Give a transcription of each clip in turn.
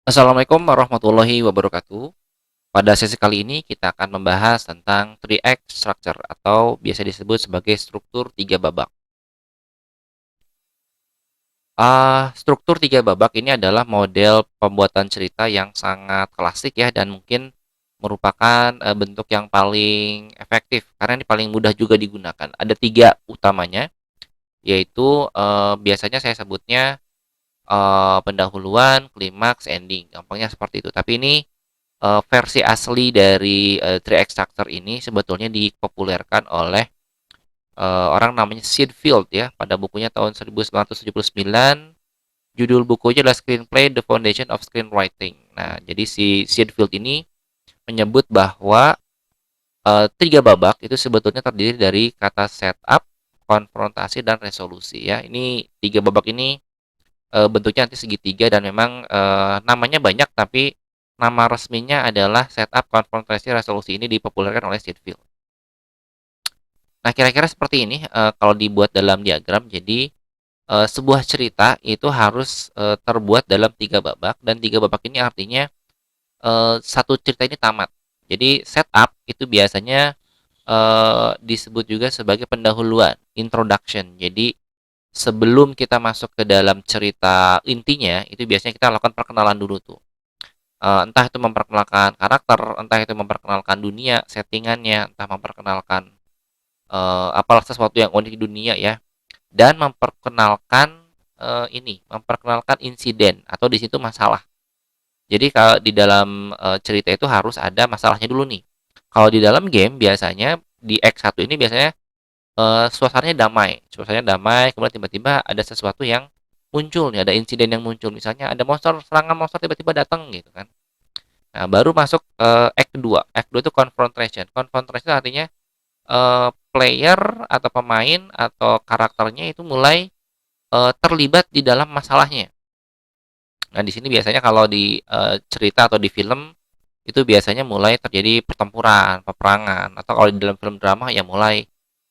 Assalamualaikum warahmatullahi wabarakatuh. Pada sesi kali ini kita akan membahas tentang 3 act structure atau biasa disebut sebagai struktur 3 babak. Struktur 3 babak ini adalah model pembuatan cerita yang sangat klasik ya dan mungkin merupakan bentuk yang paling efektif karena ini paling mudah juga digunakan. Ada 3 utamanya, yaitu biasanya saya sebutnya pendahuluan, klimaks, ending. Gampangnya seperti itu. Tapi ini versi asli dari 3 act structure ini sebetulnya dipopulerkan oleh orang namanya Sid Field ya pada bukunya tahun 1979. Judul bukunya adalah Screenplay: The Foundation of Screenwriting. Nah, jadi si Sid Field ini menyebut bahwa 3 babak itu sebetulnya terdiri dari kata setup, konfrontasi, dan resolusi ya. Ini 3 babak ini bentuknya nanti segitiga dan memang namanya banyak tapi nama resminya adalah setup, konfrontasi, resolusi. Ini dipopulerkan oleh Sid Field. Nah, kira-kira seperti ini kalau dibuat dalam diagram. Jadi sebuah cerita itu harus terbuat dalam 3 babak dan 3 babak ini artinya satu cerita ini tamat. Jadi setup itu biasanya disebut juga sebagai pendahuluan, introduction. Jadi sebelum kita masuk ke dalam cerita intinya, itu biasanya kita lakukan perkenalan dulu tuh. Entah itu memperkenalkan karakter, entah itu memperkenalkan dunia, settingannya, entah memperkenalkan apalah sesuatu yang unik di dunia ya, dan memperkenalkan memperkenalkan insiden atau di situ masalah. Jadi kalau di dalam cerita itu harus ada masalahnya dulu nih. Kalau di dalam game biasanya di X1 ini biasanya suasananya damai, kemudian tiba-tiba ada sesuatu yang muncul nih, ada insiden yang muncul, misalnya ada serangan monster tiba-tiba datang gitu kan. Nah, baru masuk act 2. Act 2 itu confrontation. Confrontation artinya player atau pemain atau karakternya itu mulai terlibat di dalam masalahnya. Nah, di sini biasanya kalau di cerita atau di film itu biasanya mulai terjadi pertempuran, peperangan, atau kalau di dalam film drama ya mulai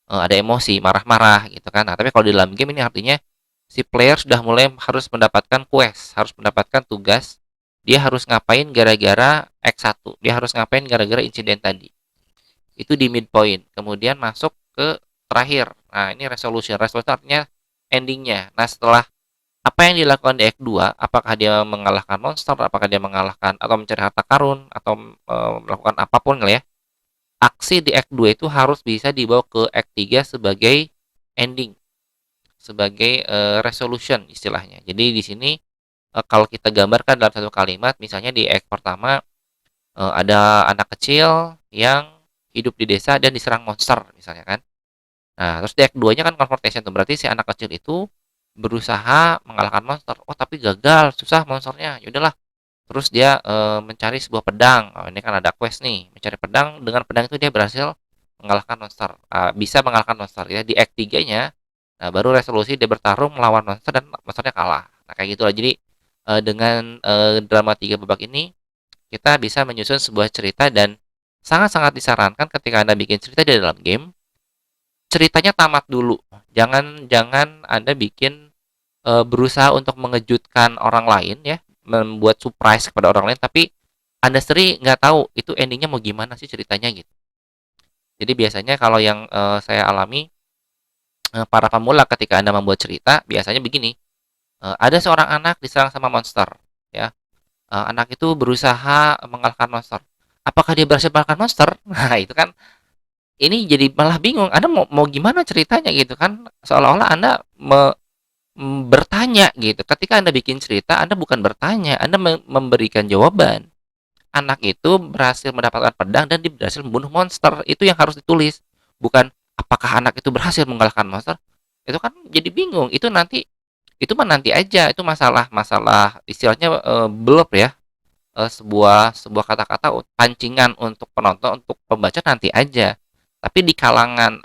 ada emosi, marah-marah gitu kan. Nah, tapi kalau di dalam game ini artinya si player sudah mulai harus mendapatkan quest, harus mendapatkan tugas. Dia harus ngapain gara-gara X1. Dia harus ngapain gara-gara insiden tadi. Itu di midpoint. Kemudian masuk ke terakhir. Nah, ini resolution. Resolution artinya endingnya. Nah, setelah apa yang dilakukan di Act 2, apakah dia mengalahkan monster, apakah dia mengalahkan atau mencari harta karun, atau melakukan apapun lah ya. Aksi di Act 2 itu harus bisa dibawa ke Act 3 sebagai ending, sebagai resolution istilahnya. Jadi di sini kalau kita gambarkan dalam satu kalimat, misalnya di Act pertama ada anak kecil yang hidup di desa dan diserang monster misalnya kan. Nah, terus di Act 2-nya kan confrontation tuh. Berarti si anak kecil itu berusaha mengalahkan monster. Oh, tapi gagal, susah monsternya. Ya udahlah. Terus dia mencari sebuah pedang. Oh, ini kan ada quest nih, mencari pedang. Dengan pedang itu dia berhasil mengalahkan monster. Bisa mengalahkan monster ya di Act 3-nya. Nah, baru resolusi dia bertarung melawan monster dan monsternya kalah. Nah, kayak gitu lah. Jadi dengan drama 3 babak ini kita bisa menyusun sebuah cerita dan sangat-sangat disarankan ketika Anda bikin cerita di dalam game, ceritanya tamat dulu. Jangan jangan Anda bikin berusaha untuk mengejutkan orang lain ya, membuat surprise kepada orang lain, tapi Anda sendiri nggak tahu itu endingnya mau gimana sih ceritanya gitu. Jadi biasanya kalau yang saya alami, para pemula ketika Anda membuat cerita biasanya begini, ada seorang anak diserang sama monster ya. Anak itu berusaha mengalahkan monster. Apakah dia berhasil mengalahkan monster? Nah, itu kan ini jadi malah bingung. Anda mau gimana ceritanya gitu kan? Seolah-olah Anda bertanya gitu. Ketika Anda bikin cerita, Anda bukan bertanya, Anda memberikan jawaban. Anak itu berhasil mendapatkan pedang dan dia berhasil membunuh monster. Itu yang harus ditulis. Bukan apakah anak itu berhasil mengalahkan monster. Itu kan jadi bingung. Itu mah nanti aja. Itu masalah istilahnya blurb ya. Sebuah sebuah kata-kata pancingan untuk penonton, untuk pembaca nanti aja. Tapi di kalangan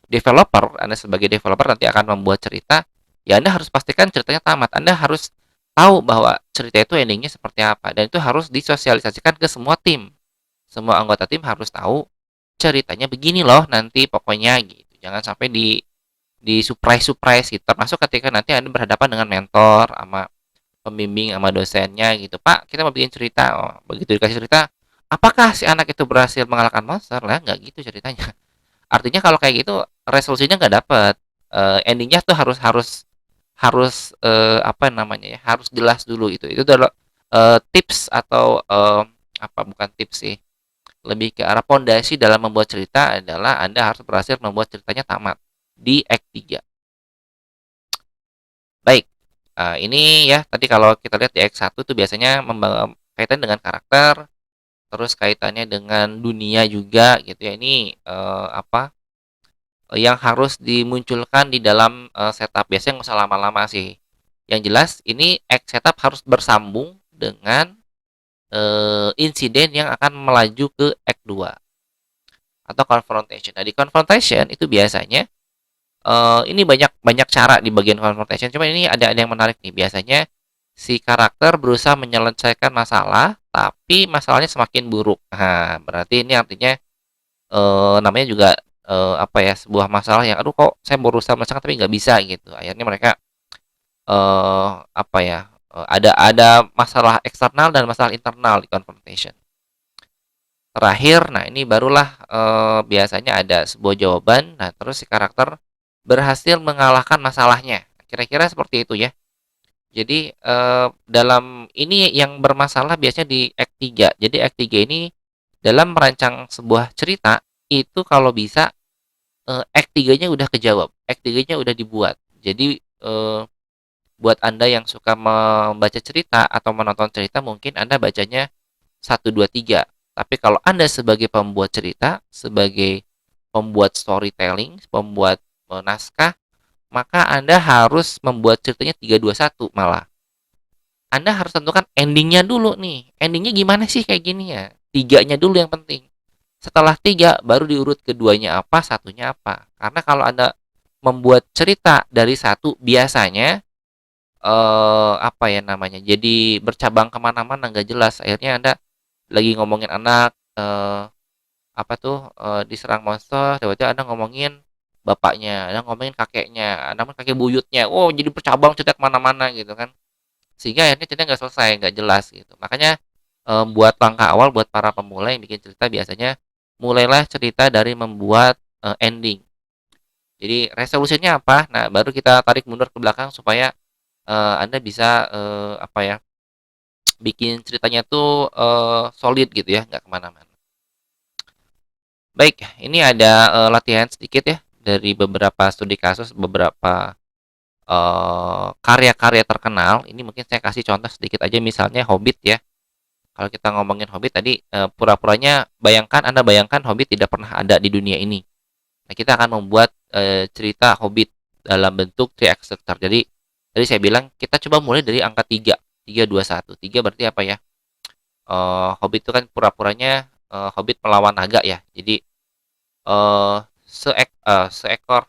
developer, Anda sebagai developer nanti akan membuat cerita, ya Anda harus pastikan ceritanya tamat. Anda harus tahu bahwa cerita itu endingnya seperti apa, dan itu harus disosialisasikan ke semua tim. Semua anggota tim harus tahu ceritanya begini loh nanti pokoknya gitu. Jangan sampai di surprise surprise gitu. Termasuk ketika nanti Anda berhadapan dengan mentor sama pembimbing sama dosennya gitu, "Pak, kita mau bikin cerita." Oh, begitu dikasih cerita, apakah si anak itu berhasil mengalahkan monster? Lah nggak gitu ceritanya. Artinya kalau kayak gitu resolusinya nggak dapet. Endingnya tuh harus harus harus apa namanya ya, harus jelas dulu itu. Itu adalah tips atau apa, bukan tips sih, lebih ke arah pondasi dalam membuat cerita adalah Anda harus berhasil membuat ceritanya tamat di act 3. Baik, ini ya tadi kalau kita lihat di act 1 tuh biasanya kaitan dengan karakter, terus kaitannya dengan dunia juga gitu ya. Ini apa, yang harus dimunculkan di dalam setup. Biasanya nggak usah lama-lama sih. Yang jelas ini act setup harus bersambung dengan insiden yang akan melaju ke act 2 atau confrontation. Nah, di confrontation itu biasanya ini banyak banyak cara di bagian confrontation, cuma ini ada yang menarik nih. Biasanya si karakter berusaha menyelesaikan masalah, tapi masalahnya semakin buruk. Nah, berarti ini artinya namanya juga apa ya, sebuah masalah yang, "Aduh kok saya berusaha menyelesaikan tapi nggak bisa," gitu. Akhirnya mereka apa ya, ada masalah eksternal dan masalah internal di confrontation. Terakhir, nah ini barulah biasanya ada sebuah jawaban, nah terus si karakter berhasil mengalahkan masalahnya. Kira-kira seperti itu ya. Jadi, dalam ini yang bermasalah biasanya di act 3. Jadi act 3 ini dalam merancang sebuah cerita, itu kalau bisa, act 3-nya udah kejawab, act 3-nya udah dibuat. Jadi, buat Anda yang suka membaca cerita atau menonton cerita mungkin Anda bacanya 1, 2, 3. Tapi kalau Anda sebagai pembuat cerita, sebagai pembuat storytelling, pembuat naskah, maka Anda harus membuat ceritanya 3, 2, 1 malah. Anda harus tentukan endingnya dulu nih. Endingnya gimana sih kayak gini ya? Tiganya dulu yang penting. Setelah 3, baru diurut keduanya apa, satunya apa. Karena kalau Anda membuat cerita dari 1, biasanya apa ya namanya, jadi bercabang kemana-mana nggak jelas. Akhirnya Anda lagi ngomongin anak, apa tuh, diserang monster, tiba-tiba Anda ngomongin bapaknya, Anda ngomongin kakeknya, Anda ngomongin kakek buyutnya. Oh, jadi bercabang cerita kemana-mana gitu kan. Sehingga akhirnya cerita nggak selesai, nggak jelas gitu. Makanya, buat langkah awal buat para pemula yang bikin cerita biasanya mulailah cerita dari membuat ending. Jadi resolusinya apa? Nah, baru kita tarik mundur ke belakang supaya Anda bisa apa ya, bikin ceritanya tuh solid gitu ya, nggak kemana-mana. Baik, ini ada latihan sedikit ya dari beberapa studi kasus, beberapa karya-karya terkenal. Ini mungkin saya kasih contoh sedikit aja, misalnya Hobbit ya. Kalau kita ngomongin Hobbit tadi, pura-puranya Anda bayangkan Hobbit tidak pernah ada di dunia ini. Nah, kita akan membuat cerita Hobbit dalam bentuk 3 act structure. Jadi tadi saya bilang kita coba mulai dari angka 3, 3, 2, 1. 3 berarti apa ya? Hobbit itu kan pura-puranya Hobbit melawan naga ya. Jadi seekor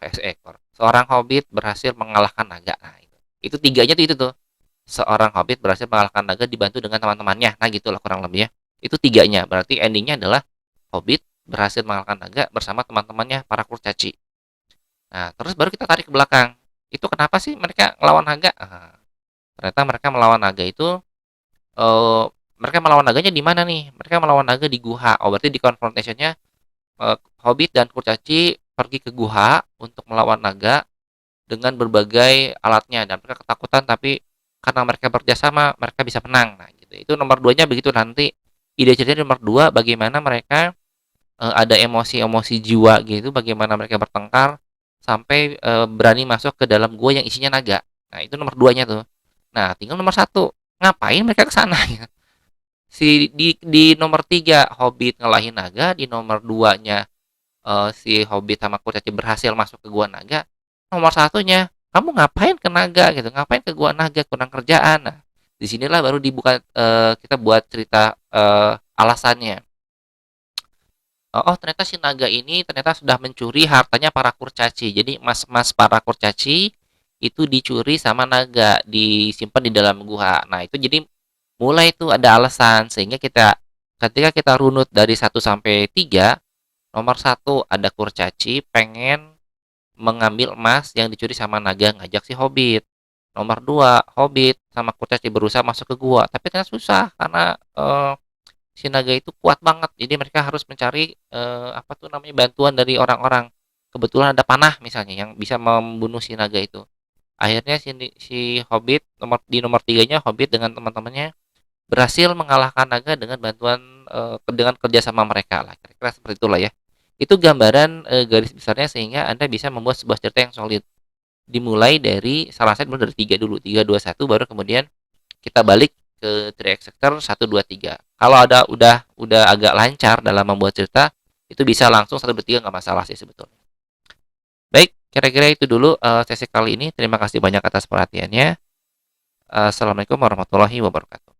seorang Hobbit berhasil mengalahkan naga. Nah, itu tiganya tuh itu tuh. Seorang Hobbit berhasil mengalahkan naga dibantu dengan teman-temannya. Nah, gitulah kurang lebih ya. Itu tiganya. Berarti endingnya adalah Hobbit berhasil mengalahkan naga bersama teman-temannya para kurcaci. Nah, terus baru kita tarik ke belakang. Itu kenapa sih mereka melawan naga? Nah, ternyata mereka melawan naga itu eh mereka melawan naganya di mana nih? Mereka melawan naga di gua. Oh, berarti di confrontation-nya Hobbit dan kurcaci pergi ke gua untuk melawan naga dengan berbagai alatnya dan mereka ketakutan, tapi karena mereka bekerjasama mereka bisa menang. Nah, gitu. Itu nomor 2-nya begitu. Nanti ide cerita nomor 2 bagaimana mereka ada emosi-emosi jiwa gitu, bagaimana mereka bertengkar sampai berani masuk ke dalam gua yang isinya naga. Nah, itu nomor 2-nya tuh. Nah, tinggal nomor 1, ngapain mereka ke sana ya? Di nomor 3 Hobbit ngalahin naga, di nomor 2-nya si Hobbit sama kurcaci berhasil masuk ke gua naga. Nomor satunya, kamu ngapain ke naga gitu? Ngapain ke gua naga? Kurang kerjaan. Nah, disinilah baru dibuka kita buat cerita alasannya. Oh, ternyata si naga ini ternyata sudah mencuri hartanya para kurcaci. Jadi emas-emas para kurcaci itu dicuri sama naga, disimpan di dalam gua. Nah, itu jadi mulai itu ada alasan sehingga ketika kita runut dari 1 sampai 3, nomor 1 ada kurcaci pengen mengambil emas yang dicuri sama naga, ngajak si Hobbit. Nomor 2, Hobbit sama Kurcaci berusaha masuk ke gua, tapi ternyata susah karena, si naga itu kuat banget. Jadi mereka harus mencari, apa tuh namanya, bantuan dari orang-orang. Kebetulan ada panah misalnya yang bisa membunuh si naga itu. Akhirnya si Hobbit nomor 3-nya Hobbit dengan teman-temannya berhasil mengalahkan naga dengan bantuan, dengan kerjasama mereka lah, kira-kira seperti itulah ya. Itu gambaran, garis besarnya sehingga Anda bisa membuat sebuah cerita yang solid. Dimulai dari saran saya mulai dari 3 dulu, 3, 2, 1 baru kemudian kita balik ke Three Executor 1, 2, 3. Kalau ada udah agak lancar dalam membuat cerita, itu bisa langsung 1, 2, 3 nggak masalah sih sebetulnya. Baik, kira-kira itu dulu, sesi kali ini. Terima kasih banyak atas perhatiannya. Assalamualaikum warahmatullahi wabarakatuh.